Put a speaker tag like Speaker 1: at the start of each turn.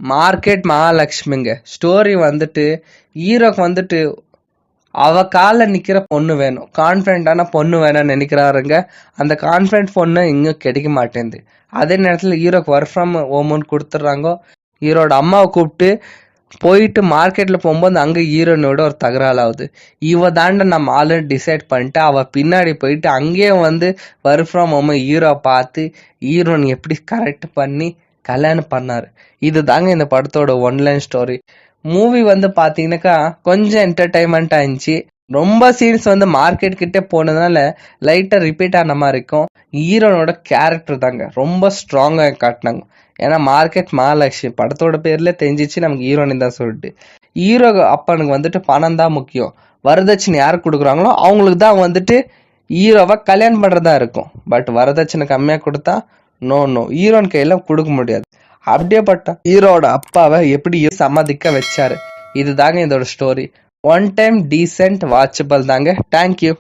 Speaker 1: Market மகாலட்சுமிங்க. Story வந்துட்டு ஹீரோக்கு வந்துட்டு அவ காலில் நிற்கிற பொண்ணு வேணும், கான்ஃபிடென்ட்டான பொண்ணு வேணும்னு நினைக்கிறாருங்க. அந்த கான்ஃபிடென்ட் பொண்ணு இங்கே கிடைக்க மாட்டேங்குது. அதே நேரத்தில் ஹீரோக்கு ஒர்க் ஃப்ரம் ஹோம்னு கொடுத்துட்றாங்க. ஹீரோட அம்மாவை கூப்பிட்டு போயிட்டு மார்க்கெட்டில் போகும்போது அங்கே ஹீரோனோட ஒரு தகராறு ஆகுது. இவ தாண்ட நம்ம ஆல்ரெடி டிசைட் பண்ணிட்டு அவள் பின்னாடி போயிட்டு அங்கேயே வந்து ஒர்க் ஃப்ரம் ஹோம் ஹீரோ பார்த்து ஹீரோன் எப்படி கரெக்ட் பண்ணி கல்யாணம் பண்ணார். இது தாங்க இந்த படத்தோட ஒன்லைன் ஸ்டோரி. மூவி வந்து பார்த்தீங்கன்னாக்கா கொஞ்சம் என்டர்டைன்மெண்ட்டாக இருந்துச்சு. ரொம்ப சீன்ஸ் வந்து மார்க்கெட் கிட்டே போனதுனால லைட்டாக ரிப்பீட் ஆன மாதிரி இருக்கும். ஹீரோனோட கேரக்டர் தாங்க ரொம்ப ஸ்ட்ராங்காக காட்டினாங்க. ஏன்னா மார்க்கெட் மகாலட்சுமி படத்தோட பேர்ல தெரிஞ்சிச்சு நமக்கு ஹீரோயின் தான் சொல்லிட்டு. ஹீரோ அப்பனுக்கு வந்துட்டு பணம் தான் முக்கியம். வரதட்சணை யாருக்கு கொடுக்குறாங்களோ அவங்களுக்கு தான் வந்துட்டு ஹீரோவை கல்யாணம் பண்ணுறதா இருக்கும். பட் வரதட்சணை கம்மியாக கொடுத்தா நோ ஹீரோன் கையில் கொடுக்க முடியாது. அப்படியேப்பட்ட ஹீரோட அப்பாவை எப்படி சம்மதிக்க வச்சாரு. இதுதாங்க இதோட story. One time decent watchable தாங்க. தேங்க்யூ.